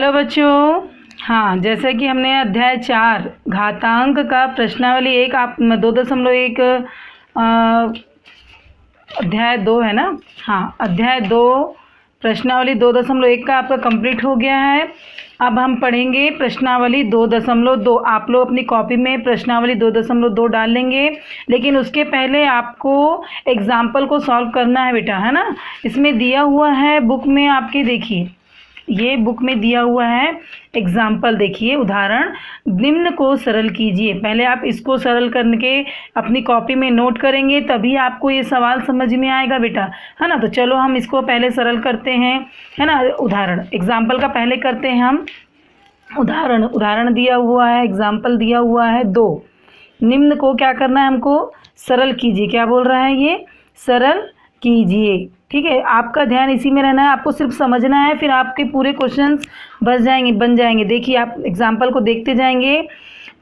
Hello बच्चों। हाँ, जैसे कि हमने अध्याय 4 घातांक का प्रश्नावली 1 आप 2.1 अध्याय 2 है ना। हाँ, अध्याय 2 प्रश्नावली 2.1 का आपका कंप्लीट हो गया है। अब हम पढ़ेंगे प्रश्नावली 2.2। आप लोग अपनी कॉपी में प्रश्नावली 2.2 डाल लेंगे, लेकिन उसके पहले आपको एग्जाम्पल को सॉल्व करना है बेटा, है ना। इसमें दिया हुआ है बुक में आपके, देखिए ये बुक में दिया हुआ है एग्जाम्पल। देखिए उदाहरण, निम्न को सरल कीजिए। पहले आप इसको सरल करके अपनी कॉपी में नोट करेंगे, तभी आपको ये सवाल समझ में आएगा बेटा, है ना। तो चलो हम इसको पहले सरल करते हैं, है ना। उदाहरण एग्जाम्पल का पहले करते हैं हम। उदाहरण दिया हुआ है, एग्जाम्पल दिया हुआ है 2। निम्न को क्या करना है हमको, सरल कीजिए। क्या बोल रहा है ये, सरल कीजिए। ठीक है, आपका ध्यान इसी में रहना है, आपको सिर्फ समझना है, फिर आपके पूरे क्वेश्चंस बन जाएंगे। देखिए आप एग्जाम्पल को देखते जाएंगे।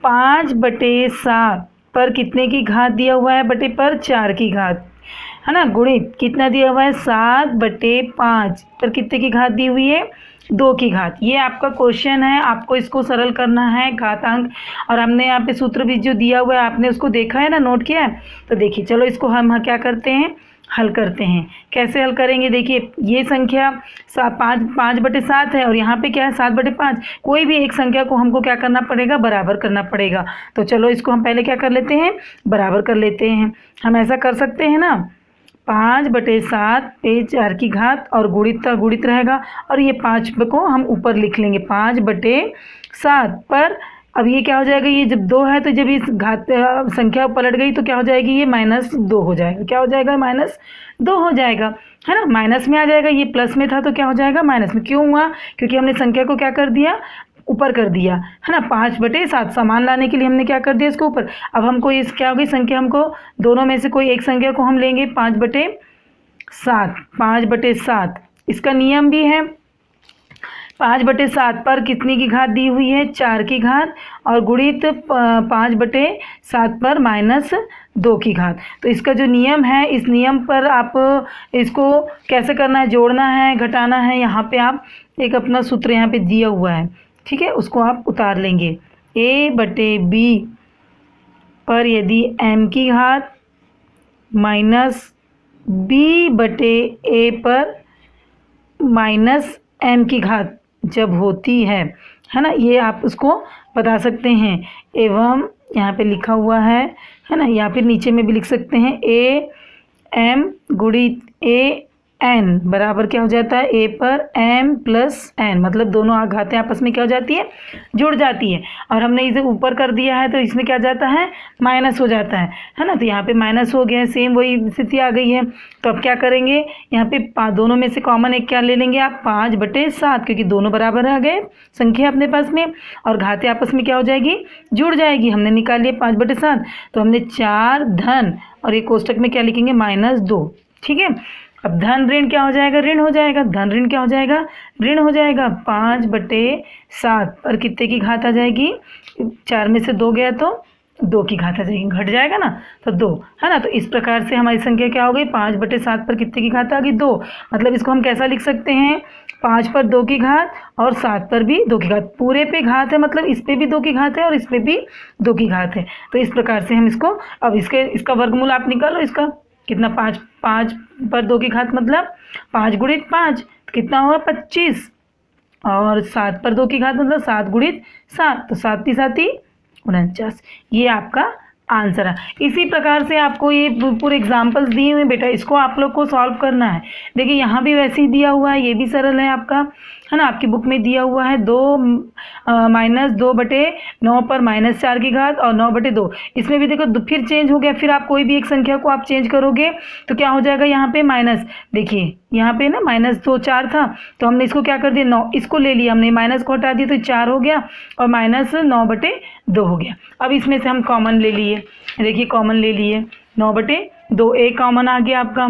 5/7 पर कितने की घात दिया हुआ है, बटे पर 4 की घात, है ना। गुणित कितना दिया हुआ है, 7/5 पर कितने की घात दी हुई है, 2 की घात। ये आपका क्वेश्चन है, आपको इसको सरल करना है घातांक। और हमने यहाँ पे सूत्र भी जो दिया हुआ है आपने उसको देखा है ना, नोट किया है। तो देखिए चलो इसको हम क्या करते हैं, हल करते हैं। कैसे हल करेंगे, देखिए ये संख्या 5/7 है और यहाँ पे क्या है 7/5। कोई भी एक संख्या को हमको क्या करना पड़ेगा, बराबर करना पड़ेगा। तो चलो इसको हम पहले क्या कर लेते हैं, बराबर कर लेते हैं। हम ऐसा कर सकते हैं ना, 5/7 पे 4 की घात और गुणित का गुणित रहेगा, और ये 5 को हम ऊपर लिख लेंगे। 5/7 पर अब ये क्या हो जाएगा, ये जब 2 है तो जब इस घात संख्या पलट गई तो क्या हो जाएगी, ये -2 हो जाएगा। क्या हो जाएगा, -2 हो जाएगा, है ना। माइनस में आ जाएगा, ये प्लस में था तो क्या हो जाएगा, माइनस में। क्यों हुआ, क्योंकि हमने संख्या को क्या कर दिया, ऊपर कर दिया, है ना। 5/7 समान लाने के लिए हमने क्या कर दिया, इसको ऊपर। अब हमको इस क्या होगी संख्या, हमको दोनों में से कोई एक संख्या को हम लेंगे 5/7। इसका नियम भी है, 5/7 पर कितने की घात दी हुई है, 4 की घात, और गुणित 5/7 पर -2 की घात। तो इसका जो नियम है, इस नियम पर आप इसको कैसे करना है, जोड़ना है, घटाना है। यहाँ पे आप एक अपना सूत्र यहाँ पे दिया हुआ है, ठीक है, उसको आप उतार लेंगे। a/b पर यदि m की घात माइनस b/a पर -m की घात जब होती है ना, ये आप उसको बता सकते हैं। एवं यहाँ पे लिखा हुआ है ना, या फिर नीचे में भी लिख सकते हैं, am गुणित an बराबर क्या हो जाता है, a पर m प्लस n, मतलब दोनों घातें आपस में क्या हो जाती है, जुड़ जाती है। और हमने इसे ऊपर कर दिया है तो इसमें क्या जाता है, माइनस हो जाता है ना। तो यहाँ पे माइनस हो गया है, सेम वही स्थिति आ गई है। तो अब क्या करेंगे, यहाँ पे दोनों में से कॉमन एक क्या ले लेंगे आप, 5/7, क्योंकि दोनों बराबर आ गए संख्या अपने पास में, और घातें आपस में क्या हो जाएगी, जुड़ जाएगी। हमने निकाल लिया 5/7, तो हमने 4 धन और ये कोष्टक में क्या लिखेंगे, -2। ठीक है, अब धन ऋण क्या हो जाएगा, ऋण हो जाएगा। धन ऋण क्या हो जाएगा, ऋण हो जाएगा। 5/7 पर कितने की घात आ जाएगी, 4 में से 2 गया तो 2 की घात आ जाएगी, घट जाएगा ना, तो 2, है ना। तो इस प्रकार से हमारी संख्या क्या हो गई, 5/7 पर कितने की घात आ गई, 2। मतलब इसको हम कैसा लिख सकते हैं, 5 पर 2 की घात और 7 पर भी 2 की घात। पूरे पे घात है, मतलब इस पे भी 2 की घात है और इस पे भी 2 की घात है। तो इस प्रकार से हम इसको, अब इसका वर्गमूल आप निकालो, इसका कितना, 5 पर 2 की घात मतलब 5 गुणित 5 कितना हुआ, 25, और 7 पर 2 की घात मतलब 7 गुणित 7, तो 7 × 7 = 49। ये आपका आंसर है। इसी प्रकार से आपको ये पूरे एग्जाम्पल्स दिए हुए बेटा, इसको आप लोग को सॉल्व करना है। देखिए यहाँ भी वैसे ही दिया हुआ है, ये भी सरल है आपका, है ना। आपकी बुक में दिया हुआ है 2/9 पर -4 की घात और 9/2। इसमें भी देखो फिर चेंज हो गया, फिर आप कोई भी एक संख्या को आप चेंज करोगे तो क्या हो जाएगा, यहाँ पे माइनस, देखिए यहाँ पे ना -2 4 था, तो हमने इसको क्या कर दिया, 9 इसको ले लिया हमने, माइनस को हटा दिया तो 4 हो गया और -9/2 हो गया। अब इसमें से हम कॉमन ले लिए, देखिए कॉमन ले लिए 9/2, एक कॉमन आ गया आपका,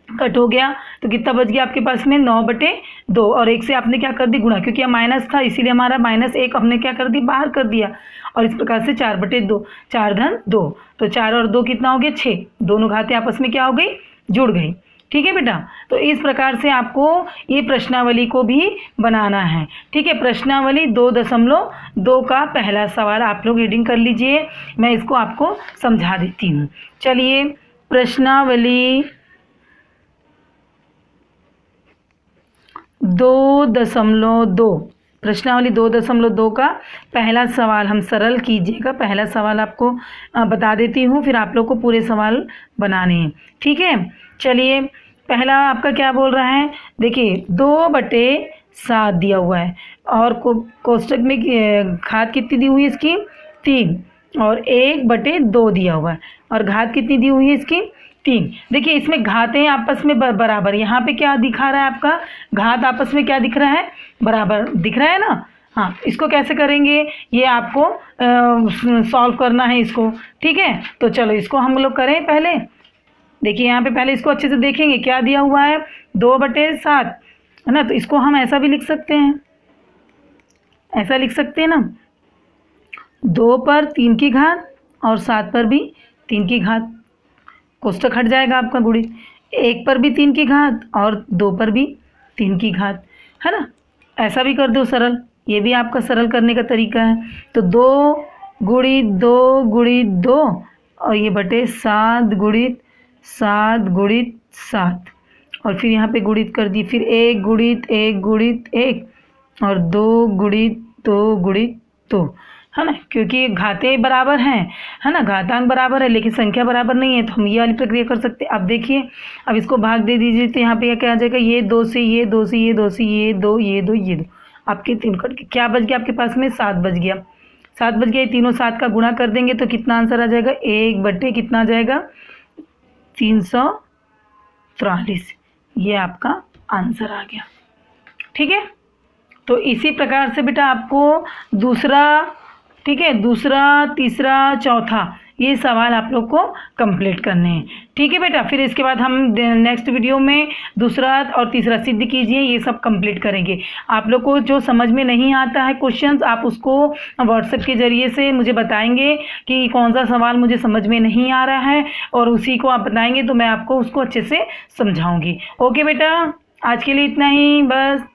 कट हो गया तो कितना बच गया आपके पास में, 9/2, और एक से आपने क्या कर दी, गुणा, क्योंकि माइनस था इसीलिए हमारा -1 हमने क्या कर दी, बाहर कर दिया। और इस प्रकार से 4/2, 4 धन 2, तो 4 और 2 कितना हो गया, 6। दोनों घातें आपस में क्या हो गई, जुड़ गई। ठीक है बेटा। तो इस प्रकार से आपको ये प्रश्नावली को भी बनाना है। ठीक है, प्रश्नावली 2.2 का पहला सवाल आप लोग रीडिंग कर लीजिए, मैं इसको आपको समझा देती हूँ। चलिए, प्रश्नावली 2.2, प्रश्नावली 2.2 का पहला सवाल हम सरल कीजिएगा। पहला सवाल आपको बता देती हूँ, फिर आप लोग को पूरे सवाल बनाने हैं। ठीक है, चलिए, पहला आपका क्या बोल रहा है, देखिए 2/7 दिया हुआ है और कोष्टक में घात कितनी दी हुई है इसकी 3, और 1/2 दिया हुआ है और घात कितनी दी हुई है इसकी 3। देखिए इसमें घातें आपस में बराबर, यहाँ पे क्या दिखा रहा है आपका, घात आपस में क्या दिख रहा है, बराबर दिख रहा है ना। हाँ, इसको कैसे करेंगे, ये आपको सॉल्व करना है इसको। ठीक है, तो चलो इसको हम लोग करें पहले। देखिए यहाँ पे पहले इसको अच्छे से देखेंगे, क्या दिया हुआ है 2/7 है ना, तो इसको हम ऐसा भी लिख सकते हैं, ऐसा लिख सकते हैं ना, 2 पर 3 की घात और 7 पर भी 3 की घात, कोष्टक हट जाएगा आपका गुणित, 1 पर भी 3 की घात और 2 पर भी 3 की घात, है ना। ऐसा भी कर दो सरल, ये भी आपका सरल करने का तरीका है। तो 2 गुणित 2 गुणित 2 और ये बटे 7 गुणित 7 गुणित 7, और फिर यहाँ पे गुणित कर दी, फिर 1 गुणित 1 गुणित 1 और 2 गुणित 2 गुणित 2, है ना, क्योंकि घातें बराबर हैं, है ना, घातांक बराबर है लेकिन संख्या बराबर नहीं है, तो हम ये वाली प्रक्रिया कर सकते हैं। अब देखिए, अब इसको भाग दे दीजिए, तो यहाँ पे क्या आ जाएगा, ये 2 से ये 2 से ये 2 से ये 2 ये 2 ये 2, आपके 3 कट के क्या बच गया आपके पास में, 7 बच गया, 7 बच गया। ये तीनों 7 का गुणा कर देंगे तो कितना आंसर आ जाएगा, 1 कितना आ जाएगा 343, ये आपका आंसर आ गया। ठीक है, तो इसी प्रकार से बेटा आपको दूसरा, ठीक है, दूसरा, तीसरा, चौथा, ये सवाल आप लोग को कंप्लीट करने हैं। ठीक है बेटा, फिर इसके बाद हम नेक्स्ट वीडियो में दूसरा और तीसरा सिद्ध कीजिए, ये सब कंप्लीट करेंगे। आप लोग को जो समझ में नहीं आता है क्वेश्चंस, आप उसको व्हाट्सएप के ज़रिए से मुझे बताएंगे कि कौन सा सवाल मुझे समझ में नहीं आ रहा है, और उसी को आप बताएंगे तो मैं आपको उसको अच्छे से समझाऊँगी। ओके बेटा, आज के लिए इतना ही बस।